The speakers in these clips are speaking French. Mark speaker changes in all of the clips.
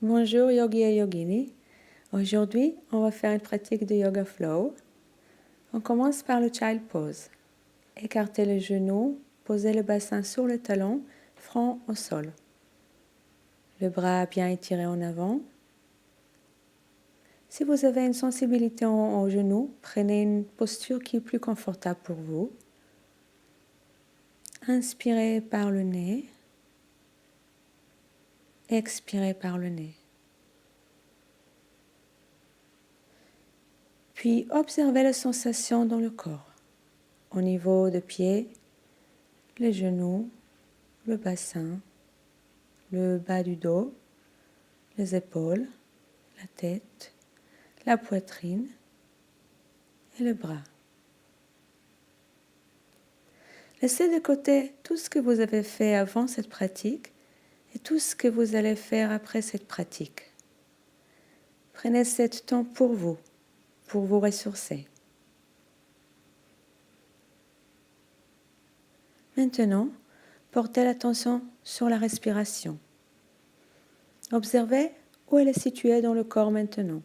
Speaker 1: Bonjour yogi et yogini. Aujourd'hui, on va faire une pratique de yoga flow. On commence par le child pose. Écartez les genoux, posez le bassin sur le talon, front au sol. Le bras bien étiré en avant. Si vous avez une sensibilité au genou, prenez une posture qui est plus confortable pour vous. Inspirez par le nez. Expirez par le nez. Puis observez les sensations dans le corps, au niveau des pieds, les genoux, le bassin, le bas du dos, les épaules, la tête, la poitrine et le bras. Laissez de côté tout ce que vous avez fait avant cette pratique et tout ce que vous allez faire après cette pratique. Prenez ce temps pour vous ressourcer. Maintenant, portez l'attention sur la respiration. Observez où elle est située dans le corps maintenant.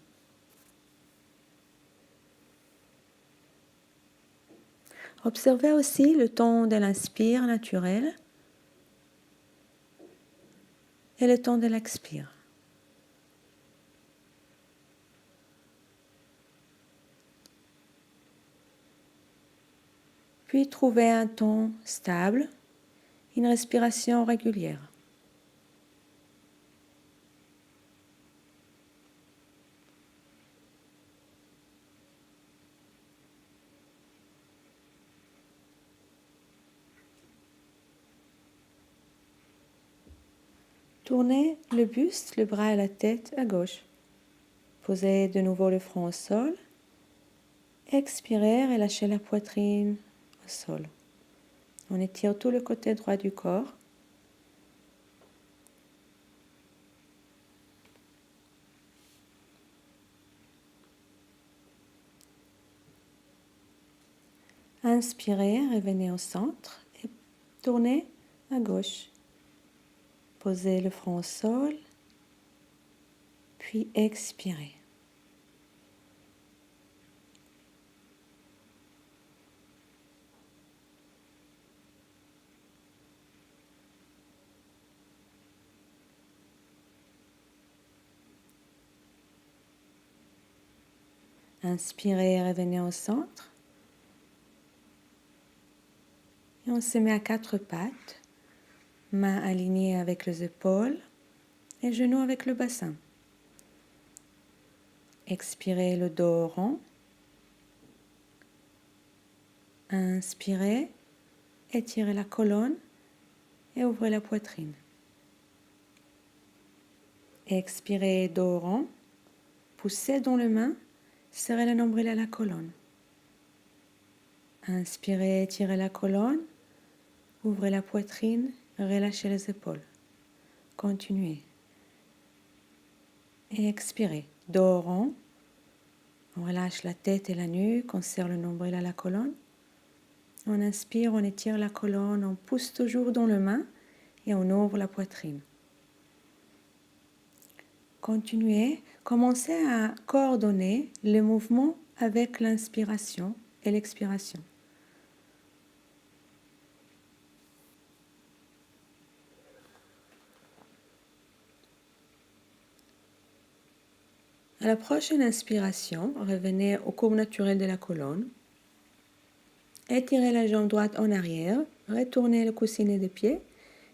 Speaker 1: Observez aussi le temps de l'inspire naturel et le temps de l'expire. Puis trouvez un ton stable, une respiration régulière. Tournez le buste, le bras et la tête à gauche. Posez de nouveau le front au sol. Expirez et lâchez la poitrine au sol. On étire tout le côté droit du corps. Inspirez, revenez au centre et tournez à gauche. Posez le front au sol, puis expirez. Inspirez, revenez au centre. Et on se met à quatre pattes, mains alignées avec les épaules et genoux avec le bassin. Expirez le dos rond. Inspirez, étirez la colonne et ouvrez la poitrine. Expirez, dos rond. Poussez dans les mains, serrez le nombril à la colonne. Inspirez, étirez la colonne, ouvrez la poitrine, relâchez les épaules. Continuez. Et expirez, dos rond. On relâche la tête et la nuque, on serre le nombril à la colonne. On inspire, on étire la colonne, on pousse toujours dans les mains et on ouvre la poitrine. Continuez, commencez à coordonner le mouvement avec l'inspiration et l'expiration. À la prochaine inspiration, revenez au courbe naturel de la colonne. Étirez la jambe droite en arrière, retournez le coussinet des pieds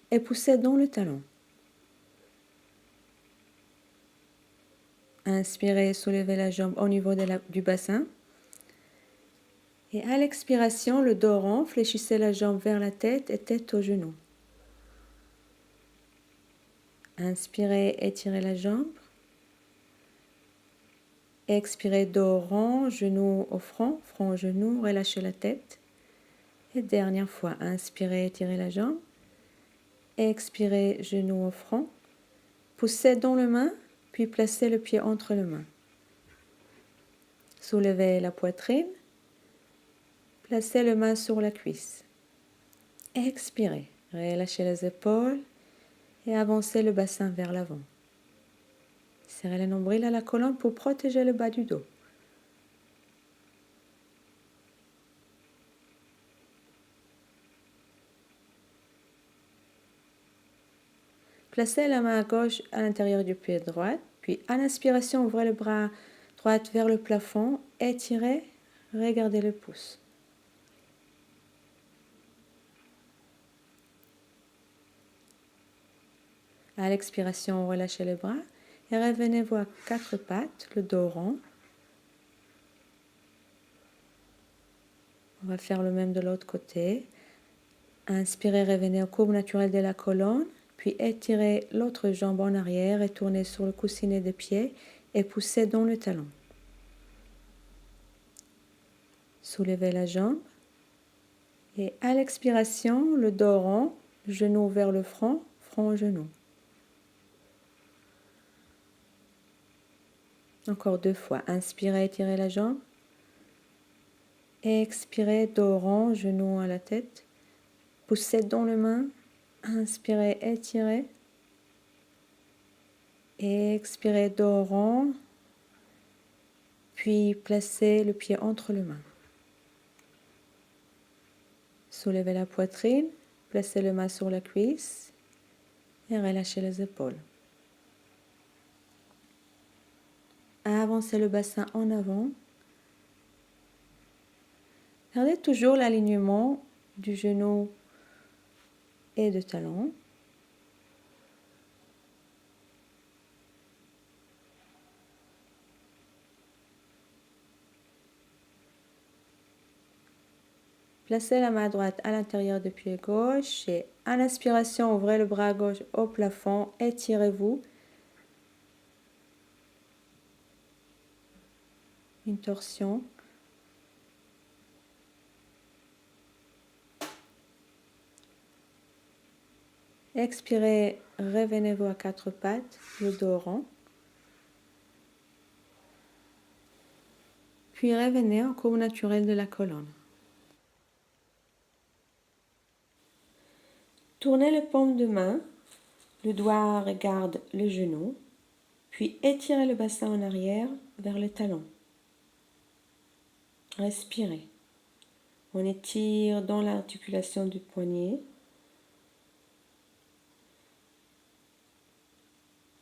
Speaker 1: et poussez dans le talon. Inspirez, soulevez la jambe au niveau du bassin. Et à l'expiration, le dos rond, fléchissez la jambe vers la tête et tête aux genoux. Inspirez, étirez la jambe. Expirez, dos rond, genou au front, front au genou, relâchez la tête. Et dernière fois, inspirez, étirez la jambe. Expirez, genou au front. Poussez dans les mains, puis placez le pied entre les mains. Soulevez la poitrine. Placez les mains sur la cuisse. Expirez, relâchez les épaules et avancez le bassin vers l'avant. Serrez le nombril à la colonne pour protéger le bas du dos. Placez la main gauche à l'intérieur du pied droit, puis à l'inspiration, ouvrez le bras droit vers le plafond, étirez, regardez le pouce. À l'expiration, relâchez les bras et revenez-vous à quatre pattes, le dos rond. On va faire le même de l'autre côté. Inspirez, revenez aux courbes naturelles de la colonne, puis étirez l'autre jambe en arrière et tournez sur le coussinet des pieds et poussez dans le talon. Soulevez la jambe et à l'expiration, le dos rond, genou vers le front, front genou. Encore deux fois. Inspirez, étirez la jambe. Expirez, dos rond, genou à la tête. Poussez dans les mains. Inspirez, étirez. Expirez, dos rond. Puis placez le pied entre les mains. Soulevez la poitrine. Placez les mains sur la cuisse. Et relâchez les épaules. Avancez le bassin en avant. Gardez toujours l'alignement du genou et du talon. Placez la main droite à l'intérieur du pied gauche et à l'inspiration, ouvrez le bras gauche au plafond, étirez-vous. Une torsion. Expirez, revenez-vous à quatre pattes, le dos rond. Puis revenez en courbe naturelle de la colonne. Tournez les paumes de main, le doigt regarde le genou, puis étirez le bassin en arrière vers le talon. Respirez. On étire dans l'articulation du poignet.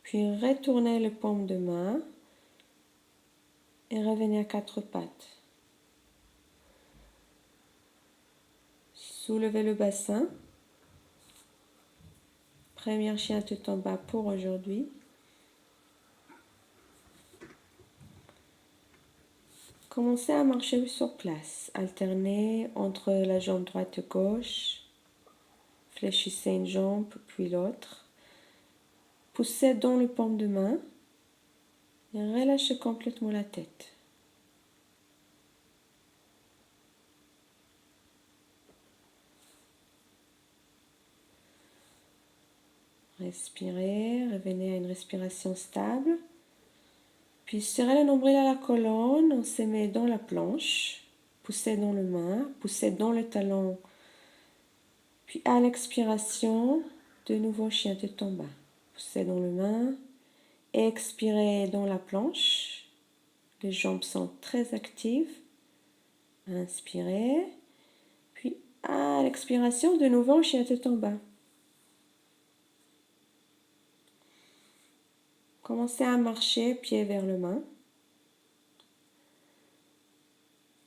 Speaker 1: Puis retournez les paumes de main et revenez à quatre pattes. Soulevez le bassin. Premier chien tête en bas pour aujourd'hui. Commencez à marcher sur place. Alternez entre la jambe droite et gauche. Fléchissez une jambe puis l'autre. Poussez dans le paume de main et relâchez complètement la tête. Respirez, revenez à une respiration stable. Puis serrez le nombril à la colonne, on se met dans la planche. Poussez dans les mains, poussez dans le talon. Puis à l'expiration, de nouveau chien tête en bas. Poussez dans les mains. Expirez dans la planche. Les jambes sont très actives. Inspirez. Puis à l'expiration, de nouveau chien tête en bas. Commencez à marcher, pied vers le main,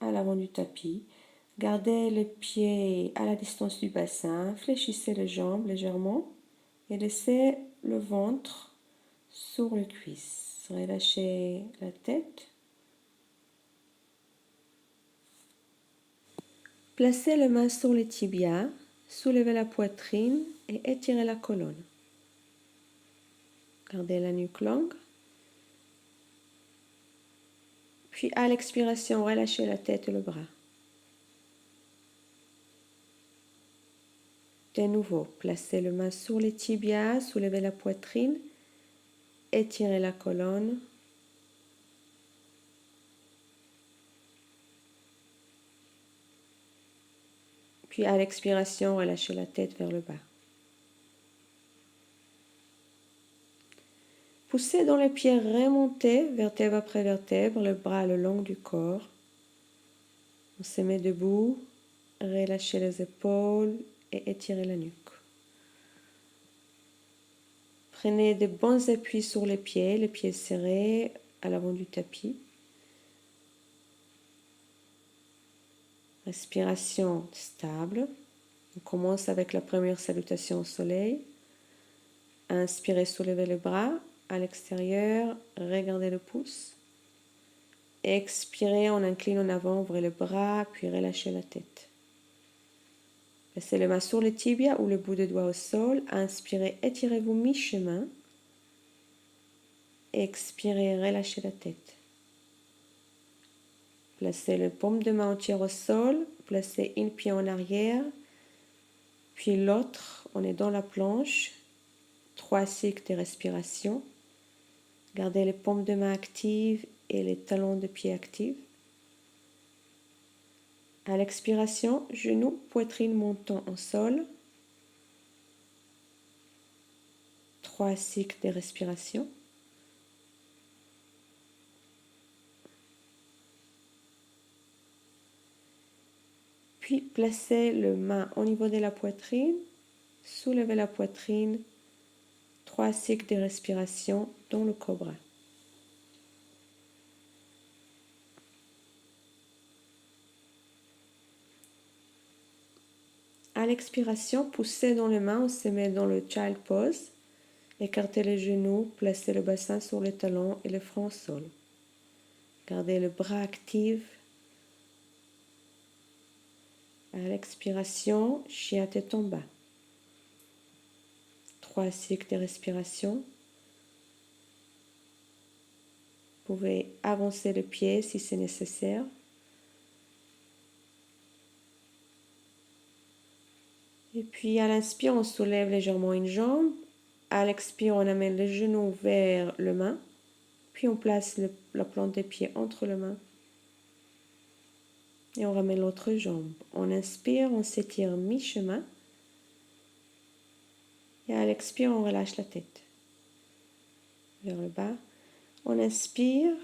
Speaker 1: à l'avant du tapis. Gardez les pieds à la distance du bassin, fléchissez les jambes légèrement et laissez le ventre sur les cuisses. Relâchez la tête. Placez les mains sur les tibias, soulevez la poitrine et étirez la colonne. Gardez la nuque longue. Puis à l'expiration, relâchez la tête et le bras. De nouveau, placez les mains sur les tibias, soulevez la poitrine, étirez la colonne. Puis à l'expiration, relâchez la tête vers le bas. Poussez dans les pieds, remontez vertèbre après vertèbre, le bras le long du corps. On se met debout, relâchez les épaules et étirez la nuque. Prenez de bons appuis sur les pieds serrés à l'avant du tapis. Respiration stable. On commence avec la première salutation au soleil. Inspirez, soulevez les bras à l'extérieur, regardez le pouce. Expirez, on incline en avant, ouvrez les bras, puis relâchez la tête. Placez les mains sur les tibias ou le bout des doigts au sol. Inspirez, étirez-vous mi-chemin. Expirez, relâchez la tête. Placez les paumes de main entières au sol. Placez un pied en arrière, puis l'autre. On est dans la planche. 3 cycles de respiration. Gardez les paumes de main actives et les talons de pied actifs. À l'expiration, genoux, poitrine montant au sol. 3 cycles de respiration. Puis placez les mains au niveau de la poitrine. Soulevez la poitrine. 3 cycles de respiration dans le cobra. À l'expiration, poussez dans les mains, on se met dans le child pose. Écartez les genoux, placez le bassin sur les talons et le front au sol. Gardez le bras actif. À l'expiration, chien tête en bas. 3 cycles de respiration. Vous pouvez avancer le pied si c'est nécessaire. Et puis à l'inspire, on soulève légèrement une jambe. À l'expire, on amène le genou vers le main. Puis on place la plante des pieds entre les mains. Et on ramène l'autre jambe. On inspire, on s'étire mi-chemin. Et à l'expire, on relâche la tête. Vers le bas. On inspire.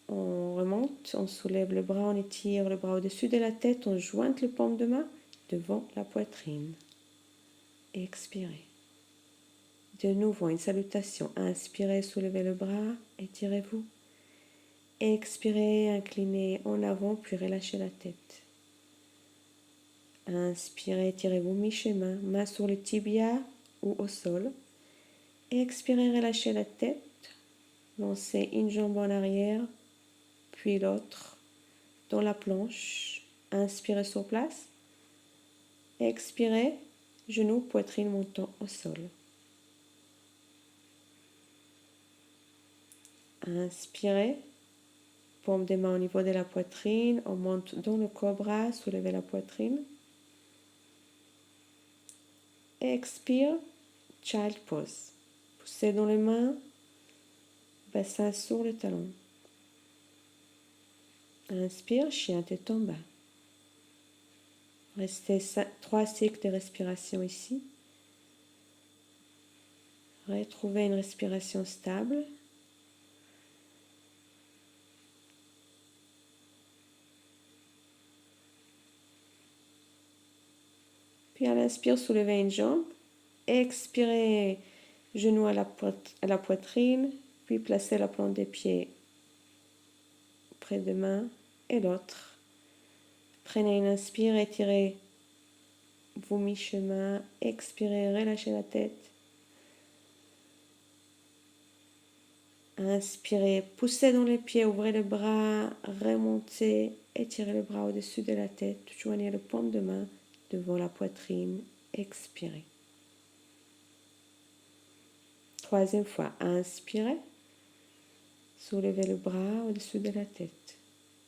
Speaker 1: On remonte, on soulève le bras, on étire le bras au-dessus de la tête. On jointe les paumes de main devant la poitrine. Expirez. De nouveau, une salutation. Inspirez, soulevez le bras, étirez-vous. Expirez, inclinez en avant, puis relâchez la tête. Inspirez, étirez-vous mi-chemin, main sur le tibia ou au sol. Expirez, relâchez la tête. Lancez une jambe en arrière, puis l'autre dans la planche. Inspirez sur place. Expirez, genoux, poitrine montant au sol. Inspirez, paume des mains au niveau de la poitrine, on monte dans le cobra, soulevez la poitrine. Expire, child pose. Poussez dans les mains, bassin sur le talon. Inspire, chien tête en bas. Restez 3 cycles de respiration ici. Retrouvez une respiration stable. Puis à l'inspire, soulevez une jambe. Expirez, genou à la poitrine. Puis placez la plante des pieds près de main et l'autre. Prenez une inspire, étirez vous mi-chemin. Expirez, relâchez la tête. Inspirez, poussez dans les pieds, ouvrez les bras, remontez, étirez les bras au-dessus de la tête. Joignez le paume de main devant la poitrine. Expirez. 3e fois, inspirez. Soulevez le bras au-dessus de la tête.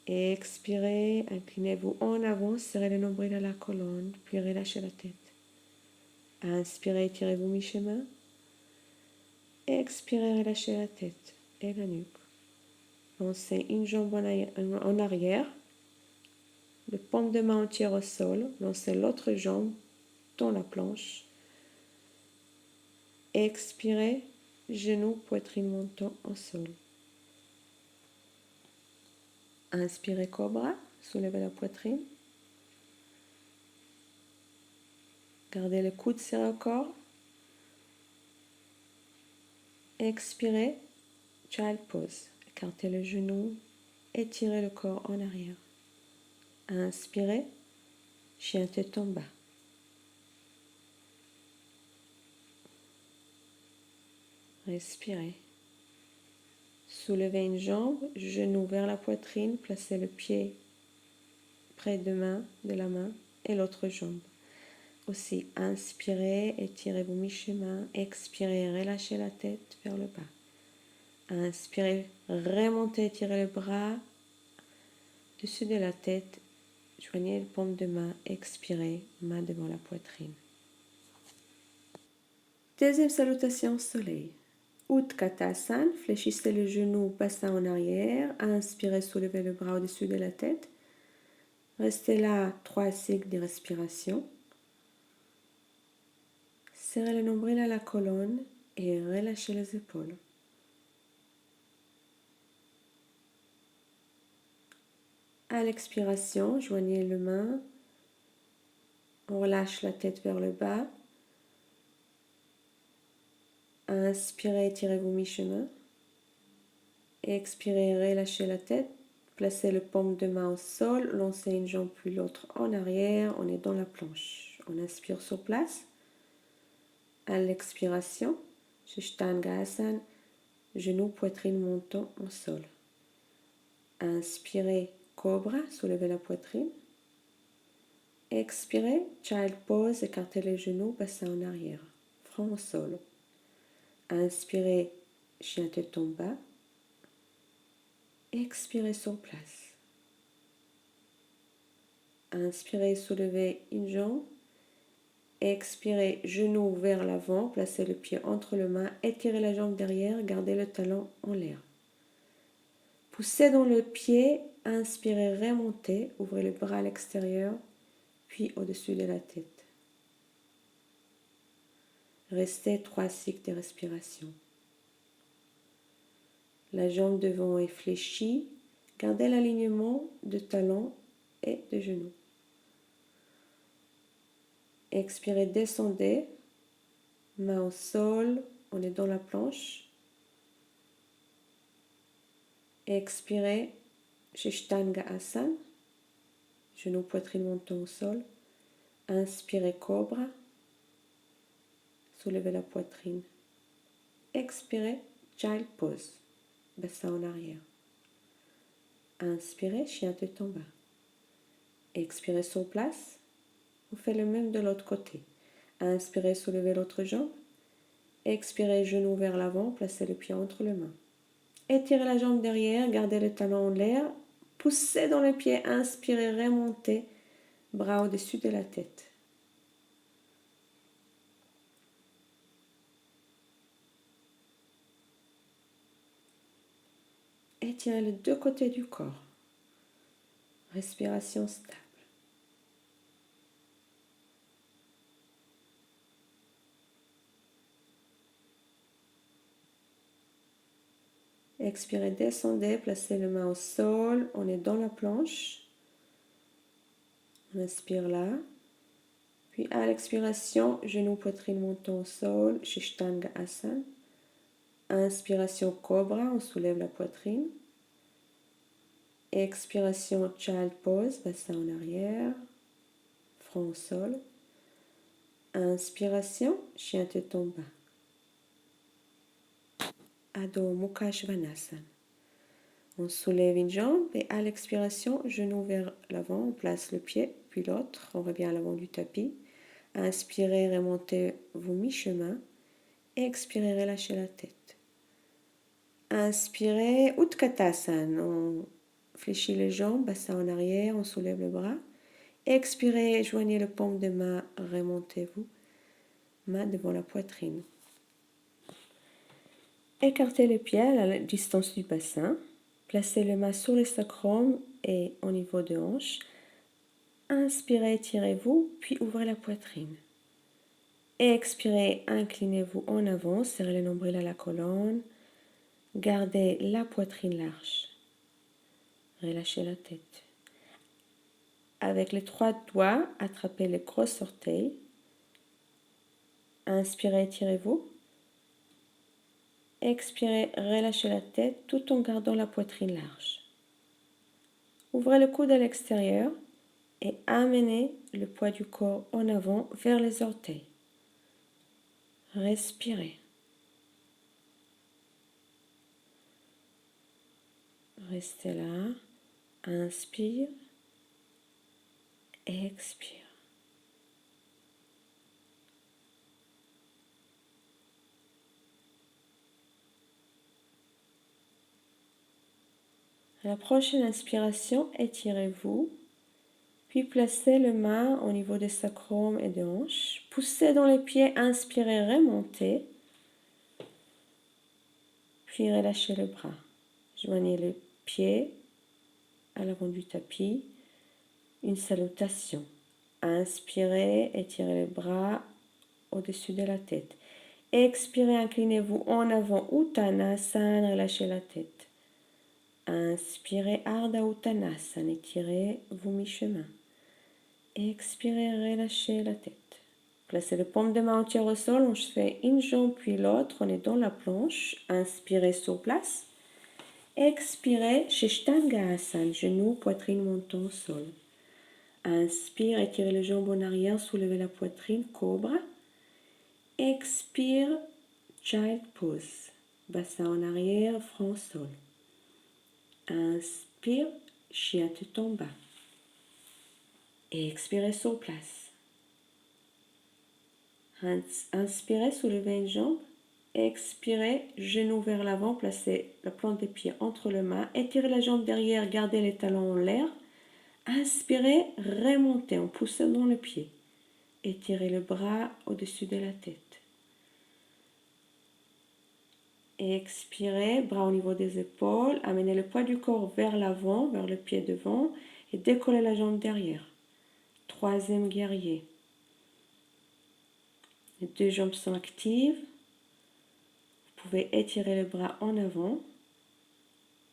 Speaker 1: Expirez, inclinez-vous en avant, serrez le nombril à la colonne, puis relâchez la tête. Inspirez, étirez-vous mi-chemin. Expirez, relâchez la tête et la nuque. Lancez une jambe en arrière, le paume de main entière au sol. Lancez l'autre jambe dans la planche. Expirez, Genoux, poitrine montant au sol. Inspirez cobra, soulevez la poitrine. Gardez le coude serré au corps. Expirez, child pose. Écartez le genou, étirez le corps en arrière. Inspirez, chien tête en bas. Respirez. Soulevez une jambe, genou vers la poitrine, placez le pied près de la main et l'autre jambe. Aussi, inspirez, étirez-vous mi-chemin. Expirez, relâchez la tête vers le bas. Inspirez, remontez, étirez le bras dessus de la tête. Joignez les paumes de main. Expirez, main devant la poitrine. Deuxième salutation soleil. Utkatasana, fléchissez le genou, bassin en arrière. Inspirez, soulevez le bras au-dessus de la tête. Restez là 3 cycles de respiration. Serrez le nombril à la colonne et relâchez les épaules. À l'expiration, joignez les mains. On relâche la tête vers le bas. Inspirez, étirez-vous mi-chemin. Expirez, relâchez la tête. Placez le paume de main au sol. Lancez une jambe puis l'autre en arrière. On est dans la planche. On inspire sur place. À l'expiration, Shishtangasana, genoux, poitrine montant au sol. Inspirez, cobra, soulevez la poitrine. Expirez, child pose, écartez les genoux, bassin en arrière. Front au sol. Inspirez, chien tête en bas. Expirez sur place. Inspirez, soulevez une jambe. Expirez, genou vers l'avant, placez le pied entre les mains, étirez la jambe derrière, gardez le talon en l'air. Poussez dans le pied, inspirez, remontez, ouvrez les bras à l'extérieur, puis au-dessus de la tête. Restez 3 cycles de respiration. La jambe devant est fléchie, gardez l'alignement de talon et de genou. Expirez, descendez, main au sol, on est dans la planche. Expirez, Shishtanga Asana, genou, poitrine montant au sol. Inspirez, cobra, soulevez la poitrine. Expirez, child pose, bassin en arrière. Inspirez, chien tête en bas. Expirez sur place. Vous faites le même de l'autre côté. Inspirez, soulevez l'autre jambe. Expirez, genou vers l'avant, placez le pied entre les mains. Étirez la jambe derrière, gardez le talon en l'air. Poussez dans le pied, inspirez, remontez, bras au-dessus de la tête. Étirez les 2 côtés du corps. Respiration stable. Expirez, descendez, placez les mains au sol. On est dans la planche. On inspire là. Puis à l'expiration, genou, poitrine montant au sol, Shishtanga Asana. Inspiration cobra, on soulève la poitrine. Expiration child pose, bassin en arrière, front au sol. Inspiration, chien tête en bas. Adho Mukha Svanasana. On soulève une jambe et à l'expiration, genou vers l'avant, on place le pied, puis l'autre, on revient à l'avant du tapis. Inspirez, remontez vos mi-chemin. Expirez, relâchez la tête. Inspirez, Utkatasana. On fléchit les jambes, bassin en arrière, on soulève le bras. Expirez, joignez le paume de main, remontez-vous. Main devant la poitrine. Écartez les pieds à la distance du bassin. Placez les mains sur le sacrum et au niveau de hanche. Inspirez, étirez-vous, puis ouvrez la poitrine. Expirez, inclinez-vous en avant, serrez le nombril à la colonne. Gardez la poitrine large. Relâchez la tête. Avec les 3 doigts, attrapez les gros orteils. Inspirez, étirez-vous. Expirez, relâchez la tête tout en gardant la poitrine large. Ouvrez le coude à l'extérieur et amenez le poids du corps en avant vers les orteils. Respirez. Restez là. Inspire. Expire. À la prochaine inspiration, étirez-vous. Puis placez les mains au niveau des sacrum et des hanches. Poussez dans les pieds, inspirez, remontez. Puis relâchez les bras. Joignez les pieds à l'avant du tapis. Une salutation. Inspirez, étirez les bras au-dessus de la tête. Expirez, inclinez-vous en avant, Uttanasana, relâchez la tête. Inspirez, Ardha Uttanasana, étirez vos mi-chemin. Expirez, relâchez la tête. Placez les paumes de main entières au sol, on fait une jambe puis l'autre, on est dans la planche. Inspirez sur place. Expirez, Shishtangasana, genoux, poitrine montant au sol. Inspire, étirez les jambes en arrière, soulevez la poitrine, cobra. Expire, Child Pose, bassin en arrière, front au sol. Inspire, chien tête en bas. Expirez sur place. Inspirez, soulevez une jambe. Expirez, genou vers l'avant, placez la plante des pieds entre les mains. Étirez la jambe derrière, gardez les talons en l'air. Inspirez, remontez en poussant dans le pied. Étirez le bras au-dessus de la tête. Expirez, bras au niveau des épaules. Amenez le poids du corps vers l'avant, vers le pied devant. Et décollez la jambe derrière. Troisième guerrier. Les 2 jambes sont actives. Vous pouvez étirer les bras en avant.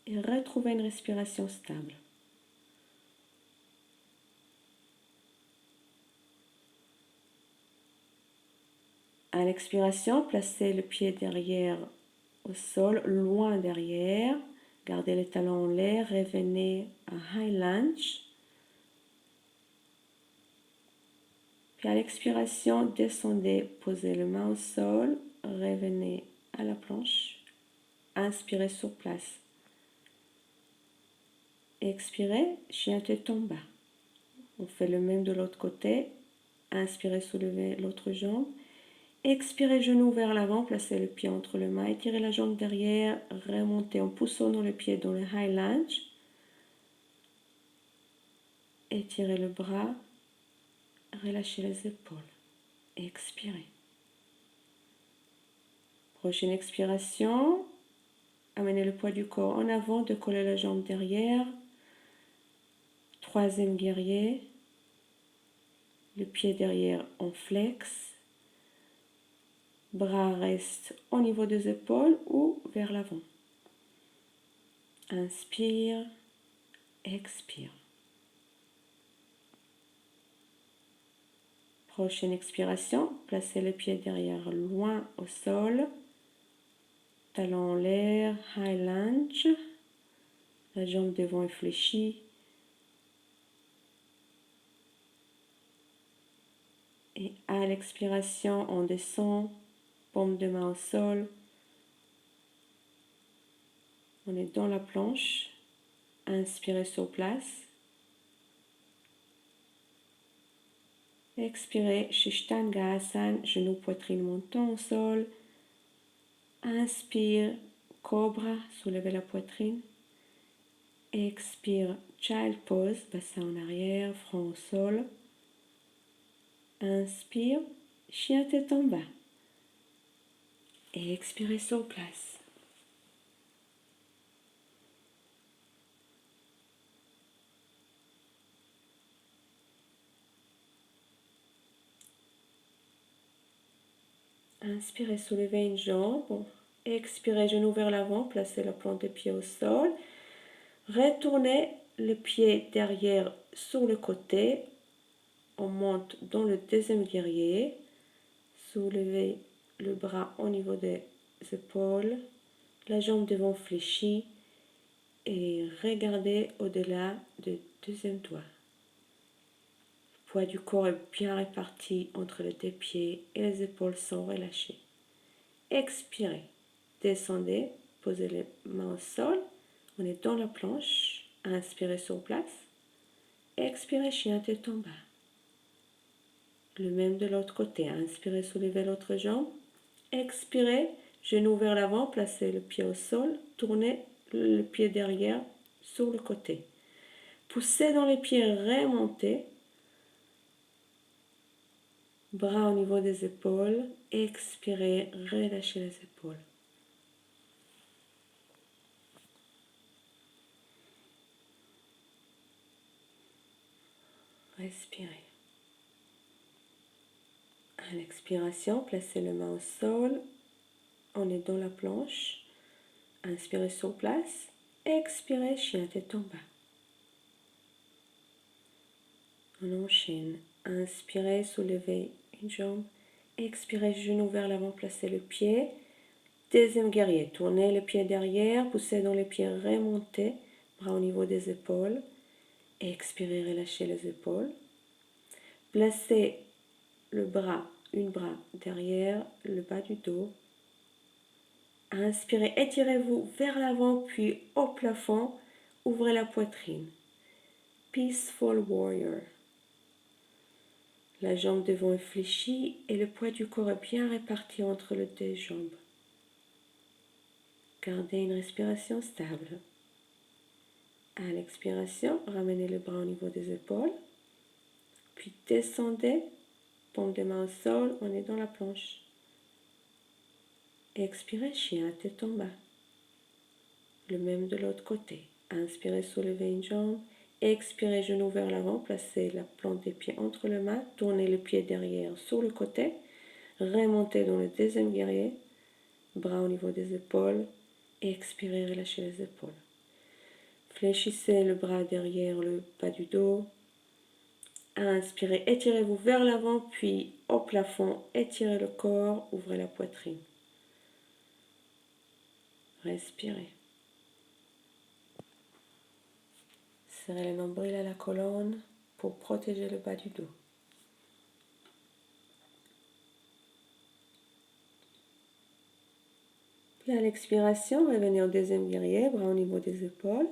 Speaker 1: Et retrouver une respiration stable. À l'expiration, placez le pied derrière au sol, loin derrière. Gardez les talons en l'air, revenez à High Lunge. Puis à l'expiration, descendez, posez les mains au sol, revenez à la planche. Inspirez sur place. Expirez, chien tête en bas. On fait le même de l'autre côté. Inspirez, soulevez l'autre jambe. Expirez, genou vers l'avant, placez le pied entre les mains, étirez la jambe derrière, remontez en poussant le pied dans le High Lunge. Étirez le bras, relâchez les épaules. Expirez. Prochaine expiration, amenez le poids du corps en avant, décollez la jambe derrière. Troisième guerrier, le pied derrière en flex. Bras restent au niveau des épaules ou vers l'avant. Inspire, expire. Prochaine expiration, placez le pied derrière loin au sol. Talon en l'air, High Lunge. La jambe devant est fléchie. Et à l'expiration, on descend, paume de main au sol. On est dans la planche. Inspirez sur place. Expirez, Shishtangasana, genou, poitrine montant au sol. Inspire, cobra, soulevez la poitrine. Expire, Child Pose, bassin en arrière, front au sol. Inspire, chien tête en bas. Et expirez sur place. Inspirez, soulevez une jambe. Expirez, genou vers l'avant, placez la plante des pieds au sol. Retournez le pied derrière sur le côté. On monte dans le deuxième guerrier. Soulevez le bras au niveau des épaules. La jambe devant fléchie. Et regardez au-delà du deuxième doigt. Le poids du corps est bien réparti entre les deux pieds et les épaules sont relâchées. Expirez. Descendez. Posez les mains au sol. On est dans la planche. Inspirez sur place. Expirez, chien tête en bas. Le même de l'autre côté. Inspirez, soulevez l'autre jambe. Expirez, genou vers l'avant, placez le pied au sol. Tournez le pied derrière sur le côté. Poussez dans les pieds, remontez. Bras au niveau des épaules. Expirez, relâchez les épaules. Respirez. À l'expiration, placez les mains au sol. On est dans la planche. Inspirez sur place. Expirez, chien tête en bas. On enchaîne. Inspirez, soulevez une jambe. Expirez, genou vers l'avant, placez le pied. Deuxième guerrier. Tournez le pied derrière. Poussez dans les pieds, remontez. Bras au niveau des épaules. Expirez, relâchez les épaules. Placez le bras, une bras derrière le bas du dos. Inspirez, étirez-vous vers l'avant, puis au plafond. Ouvrez la poitrine. Peaceful Warrior. La jambe devant est fléchie et le poids du corps est bien réparti entre les deux jambes. Gardez une respiration stable. À l'expiration, ramenez les bras au niveau des épaules. Puis descendez, paume des mains au sol, on est dans la planche. Expirez, chien, tête en bas. Le même de l'autre côté. Inspirez, soulevez une jambe. Expirez, genou vers l'avant, placez la plante des pieds entre les mains. Tournez le pied derrière sur le côté. Remontez dans le deuxième guerrier. Bras au niveau des épaules. Expirez, relâchez les épaules. Fléchissez le bras derrière le bas du dos. Inspirez, étirez-vous vers l'avant, puis au plafond, étirez le corps, ouvrez la poitrine. Respirez. Serrez le nombril à la colonne pour protéger le bas du dos. Puis à l'expiration, revenez au deuxième guerrier, bras au niveau des épaules.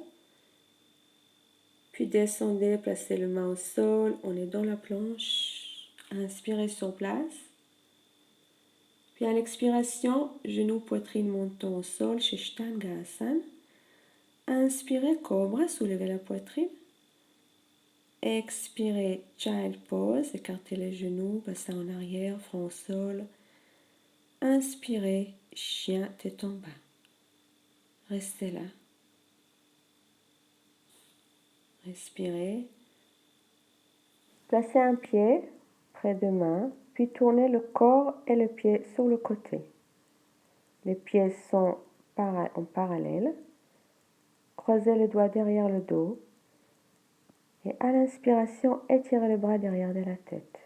Speaker 1: Puis descendez, placez les mains au sol, on est dans la planche. Inspirez sur place. Puis à l'expiration, genoux, poitrine montant au sol, Shishtangasana. Inspirez, cobra, soulevez la poitrine. Expirez, child pose, écartez les genoux, bassin en arrière, front au sol. Inspirez, chien, tête en bas. Restez là. Respirez. Placez un pied près de main, puis tournez le corps et le pied sur le côté. Les pieds sont en parallèle. Croisez les doigts derrière le dos. Et à l'inspiration, étirez les bras derrière de la tête.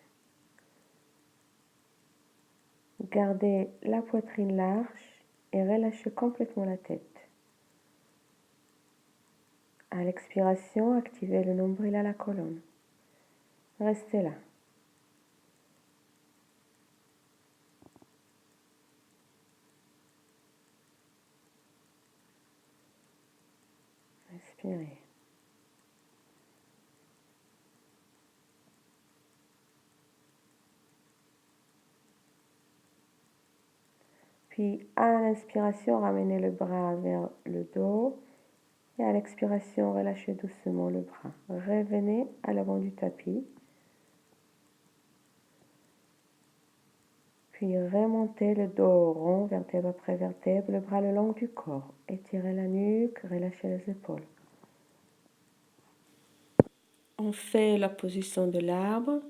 Speaker 1: Gardez la poitrine large et relâchez complètement la tête. À l'expiration, activez le nombril à la colonne. Restez là. Respirez. Puis à l'inspiration, ramenez le bras vers le dos. Et à l'expiration, relâchez doucement le bras. Revenez à l'avant du tapis. Puis remontez le dos rond, vertèbre après vertèbre, le bras le long du corps. Étirez la nuque, relâchez les épaules. On fait la position de l'arbre.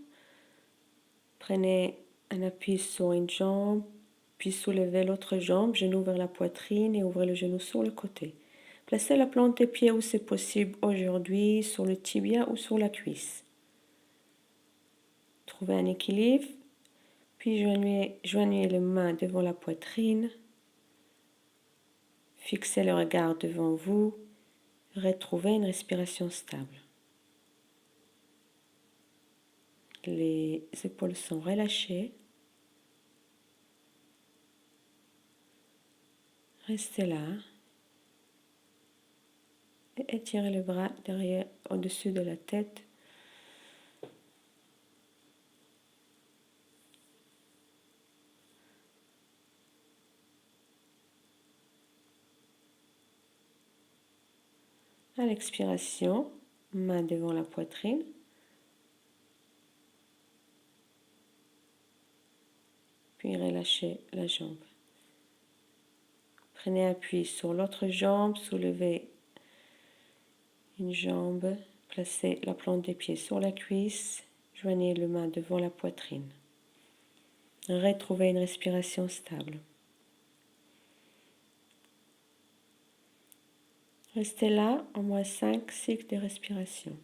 Speaker 1: Prenez un appui sur une jambe, Puis soulevez l'autre jambe, genou vers la poitrine et ouvrez le genou sur le côté. Placez la plante des pieds où c'est possible aujourd'hui, sur le tibia ou sur la cuisse. Trouvez un équilibre, puis joignez les mains devant la poitrine. Fixez le regard devant vous. Retrouvez une respiration stable. Les épaules sont relâchées. Restez là. Et étirez le bras derrière, au-dessus de la tête. À l'expiration, main devant la poitrine. Puis relâchez la jambe. Prenez appui sur l'autre jambe, soulevez une jambe, placez la plante des pieds sur la cuisse, joignez les mains devant la poitrine. Retrouvez une respiration stable. Restez là au moins 5 cycles de respiration.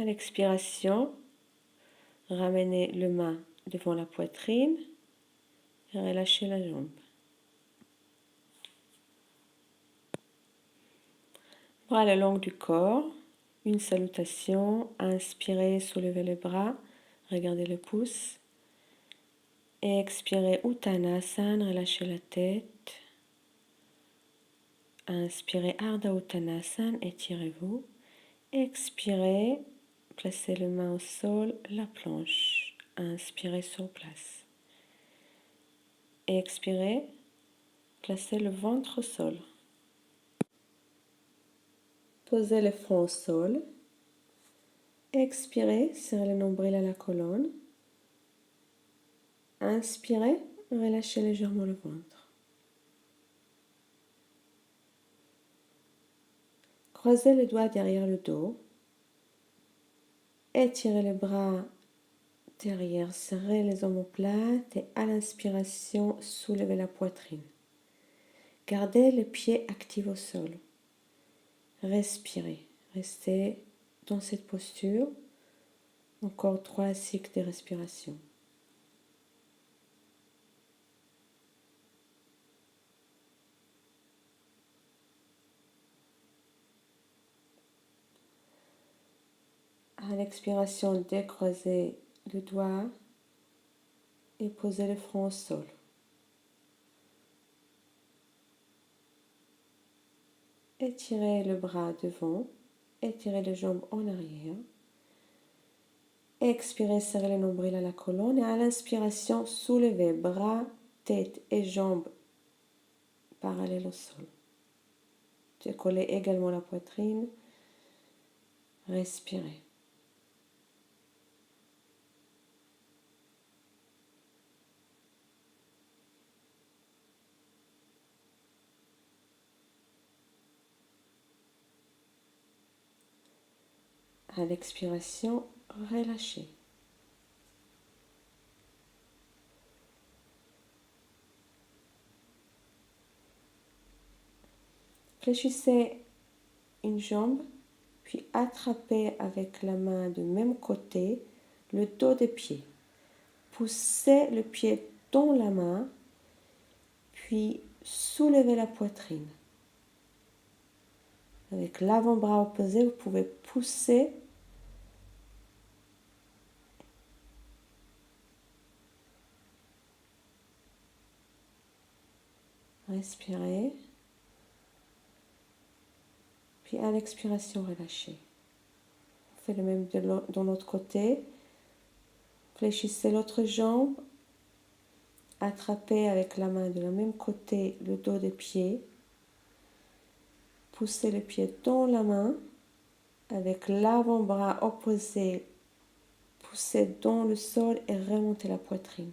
Speaker 1: À l'expiration, ramenez les mains devant la poitrine et relâchez la jambe. Bras le long du corps, une salutation, inspirez, soulevez les bras, regardez le pouce. Et expirez Uttanasana, relâchez la tête. Inspirez Ardha Uttanasana, étirez-vous. Expirez, placez les mains au sol, la planche. Inspirez sur place. Expirez, placez le ventre au sol. Posez le front au sol. Expirez, serrez le nombril à la colonne. Inspirez, relâchez légèrement le ventre. Croisez les doigts derrière le dos. Étirez les bras derrière, serrez les omoplates et à l'inspiration, soulevez la poitrine. Gardez les pieds actifs au sol. Respirez. Restez dans cette posture. Encore 3 cycles de respiration. À l'expiration, décroisez le doigt et posez le front au sol. Étirez le bras devant, étirez les jambes en arrière. Expirez, serrez le nombril à la colonne et à l'inspiration, soulevez bras, tête et jambes parallèles au sol. Décollez également la poitrine. Respirez. À l'expiration, relâchez. Fléchissez une jambe, puis attrapez avec la main du même côté le dos des pieds. Poussez le pied dans la main, puis soulevez la poitrine. Avec l'avant-bras opposé, vous pouvez pousser respirez. Puis à l'expiration, relâchez. On fait le même de l'autre côté. Fléchissez l'autre jambe. Attrapez avec la main de la même côté le dos des pieds. Poussez le pied dans la main avec l'avant-bras opposé. Poussez dans le sol et remontez la poitrine.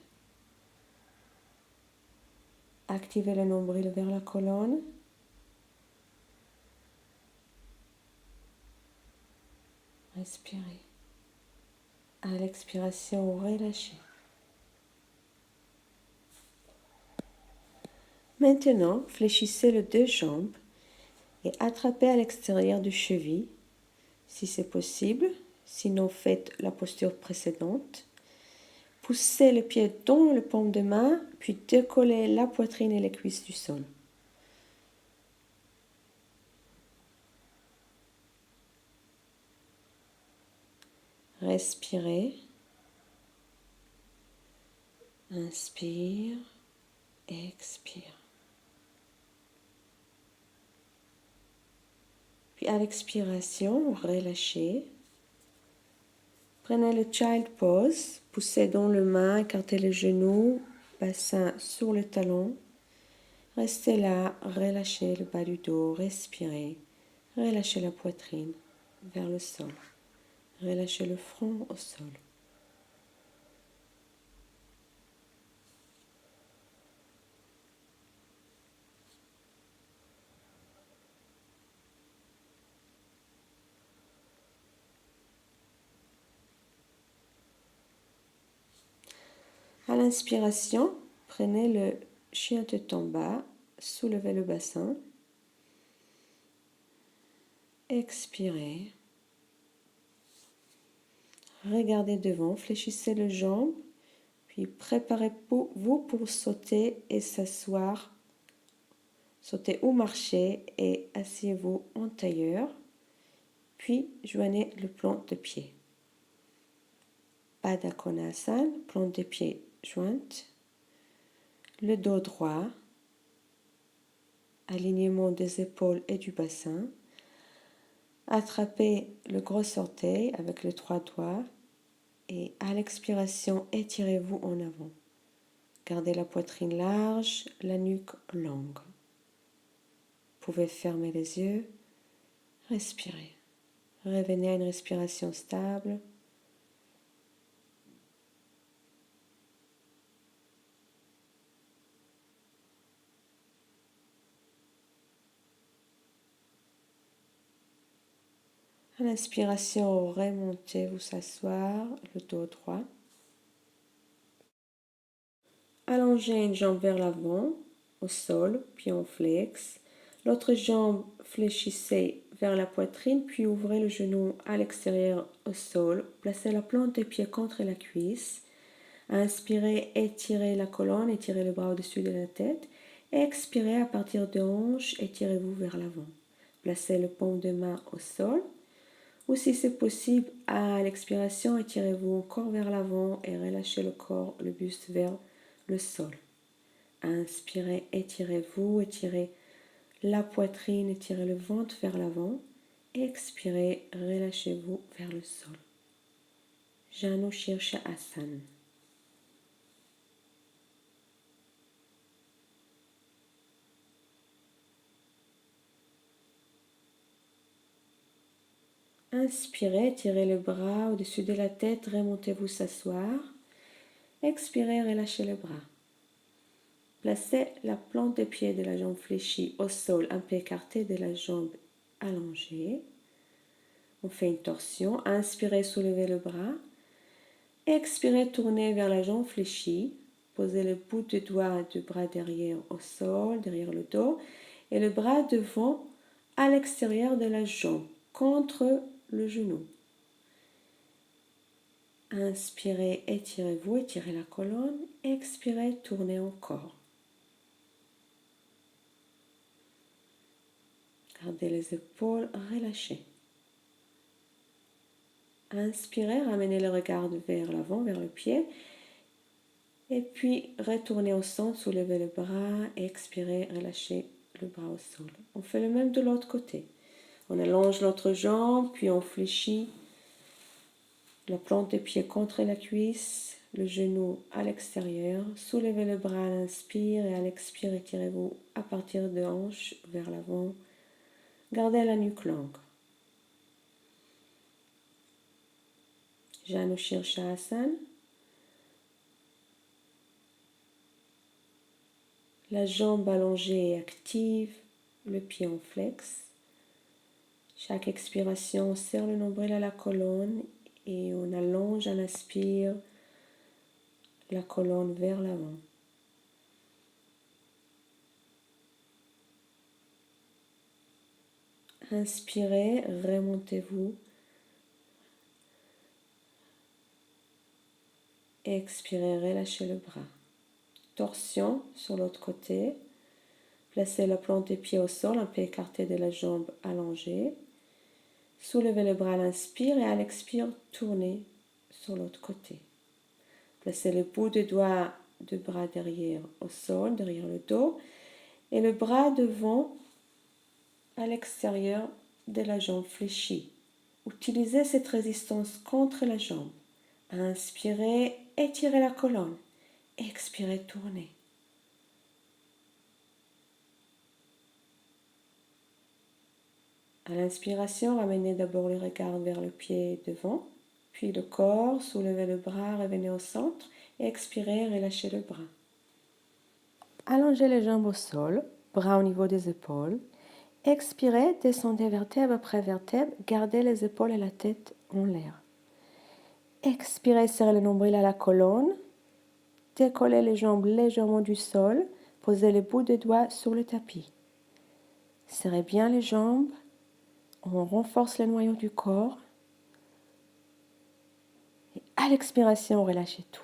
Speaker 1: Activez le nombril vers la colonne. Respirez. À l'expiration, relâchez. Maintenant, fléchissez les deux jambes et attrapez à l'extérieur du cheville, si c'est possible. Sinon, faites la posture précédente. Poussez le pied dans le paume de main, puis décollez la poitrine et les cuisses du sol. Respirez. Inspire, expire. Puis à l'expiration, relâchez. Prenez le Child Pose, poussez dans le main, écartez les genoux, bassin sur le talon. Restez là, relâchez le bas du dos, respirez. Relâchez la poitrine vers le sol. Relâchez le front au sol. À l'inspiration, prenez le chien tête en bas, soulevez le bassin. Expirez. Regardez devant, fléchissez les jambes, puis préparez-vous pour sauter et s'asseoir. Sautez ou marchez et asseyez-vous en tailleur, puis joignez le plan de pied. Baddha Konasana, plante des pieds jointe, le dos droit, alignement des épaules et du bassin. Attrapez le gros orteil avec les 3 doigts et à l'expiration, étirez-vous en avant. Gardez la poitrine large, la nuque longue. Vous pouvez fermer les yeux, respirer. Revenez à une respiration stable. À l'inspiration, remontez, vous asseoir, le dos droit. Allongez une jambe vers l'avant, au sol, puis en flex. L'autre jambe, fléchissez vers la poitrine, puis ouvrez le genou à l'extérieur au sol. Placez la plante des pieds contre la cuisse. Inspirez, étirez la colonne, étirez le bras au-dessus de la tête. Expirez à partir de hanche, étirez-vous vers l'avant. Placez le paume de main au sol. Ou si c'est possible, à l'expiration, étirez-vous encore vers l'avant et relâchez le corps, le buste vers le sol. Inspirez, étirez-vous, étirez la poitrine, étirez le ventre vers l'avant. Expirez, relâchez-vous vers le sol. Janu Shirsha Asana. Inspirez, tirez le bras au-dessus de la tête, remontez-vous s'asseoir. Expirez, relâchez le bras. Placez la plante des pieds de la jambe fléchie au sol, un peu écarté de la jambe allongée. On fait une torsion. Inspirez, soulevez le bras. Expirez, tournez vers la jambe fléchie. Posez le bout du doigt du bras derrière au sol, derrière le dos. Et le bras devant à l'extérieur de la jambe, contre le genou. Inspirez, étirez-vous, étirez la colonne. Expirez, tournez encore. Gardez les épaules relâchées. Inspirez, ramenez le regard vers l'avant, vers le pied. Et puis, retournez au centre, soulevez le bras. Expirez, relâchez le bras au sol. On fait le même de l'autre côté. On allonge l'autre jambe, puis on fléchit la plante des pieds contre la cuisse, le genou à l'extérieur. Soulevez le bras à l'inspire et à l'expire, étirez-vous à partir de hanche vers l'avant. Gardez la nuque longue. Janu Shirshasana. La jambe allongée et active, le pied en flex. Chaque expiration, on serre le nombril à la colonne et on allonge, on inspire la colonne vers l'avant. Inspirez, remontez-vous. Expirez, relâchez le bras. Torsion sur l'autre côté. Placez la plante des pieds au sol, un peu écarté de la jambe allongée. Soulevez le bras à l'inspire et à l'expire, tournez sur l'autre côté. Placez le bout des doigts du bras derrière au sol, derrière le dos, et le bras devant à l'extérieur de la jambe fléchie. Utilisez cette résistance contre la jambe. Inspirez, étirez la colonne. Expirez, tournez. À l'inspiration, ramenez d'abord le regard vers le pied devant, puis le corps, soulevez le bras, revenez au centre, et expirez, relâchez le bras. Allongez les jambes au sol, bras au niveau des épaules. Expirez, descendez vertèbre après vertèbre, gardez les épaules et la tête en l'air. Expirez, serrez le nombril à la colonne, décollez les jambes légèrement du sol, posez les bouts des doigts sur le tapis. Serrez bien les jambes, on renforce le noyau du corps. Et à l'expiration, relâchez tout.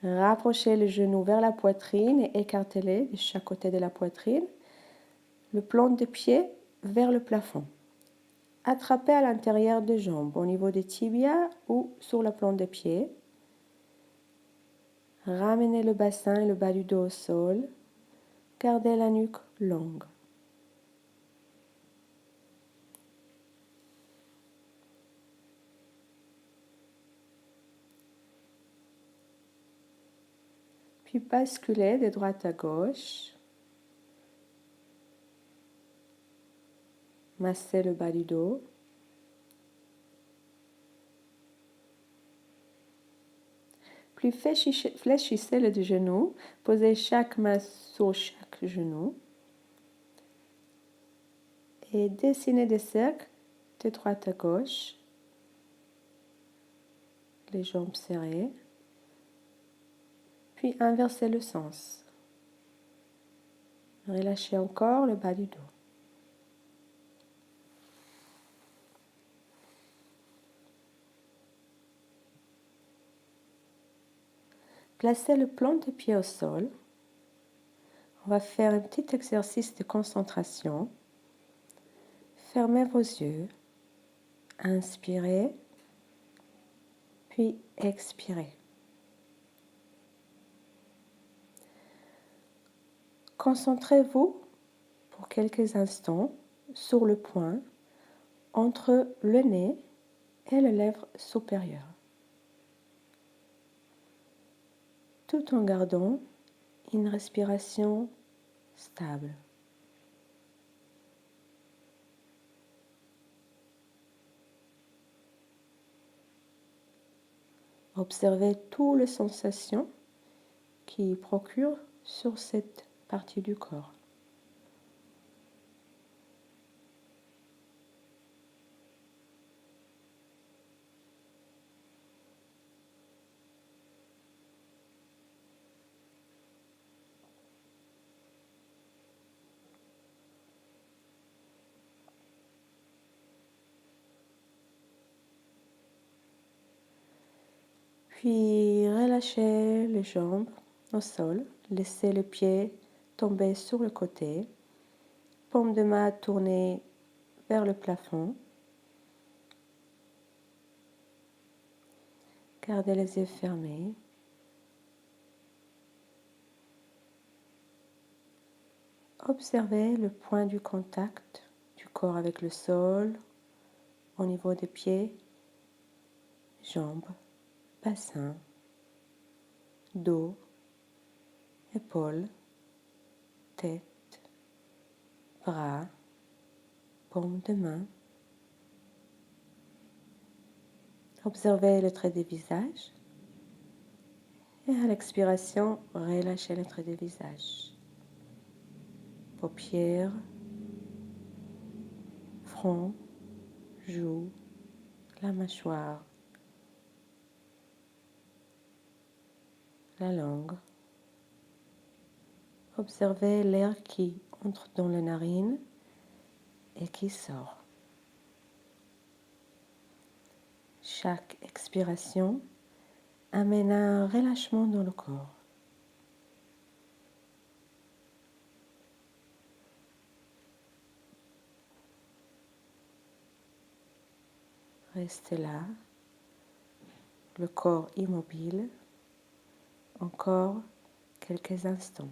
Speaker 1: Rapprochez les genoux vers la poitrine et écartez-les de chaque côté de la poitrine. Le plan des pieds vers le plafond. Attrapez à l'intérieur des jambes, au niveau des tibias ou sur la plante des pieds. Ramenez le bassin et le bas du dos au sol. Gardez la nuque longue. Puis basculez de droite à gauche. Massez le bas du dos. Puis fléchissez les genoux. Posez chaque main sur chaque genou. Et dessinez des cercles de droite à gauche. Les jambes serrées. Puis inversez le sens. Relâchez encore le bas du dos. Placez le plan des pieds au sol. On va faire un petit exercice de concentration. Fermez vos yeux. Inspirez, puis expirez. Concentrez-vous pour quelques instants sur le point entre le nez et les lèvres supérieures, tout en gardant une respiration stable. Observez toutes les sensations qui procurent sur cette partie du corps. Puis relâchez les jambes au sol, laissez les pieds tomber sur le côté, paume de main tournée vers le plafond. Gardez les yeux fermés. Observez le point du contact du corps avec le sol, au niveau des pieds, jambes, bassin, dos, épaules, tête, bras, paume de main. Observez le trait du visage et à l'expiration, relâchez le trait du visage. Paupières, front, joues, la mâchoire, la langue. Observez l'air qui entre dans les narines et qui sort. Chaque expiration amène un relâchement dans le corps. Restez là, le corps immobile, encore quelques instants.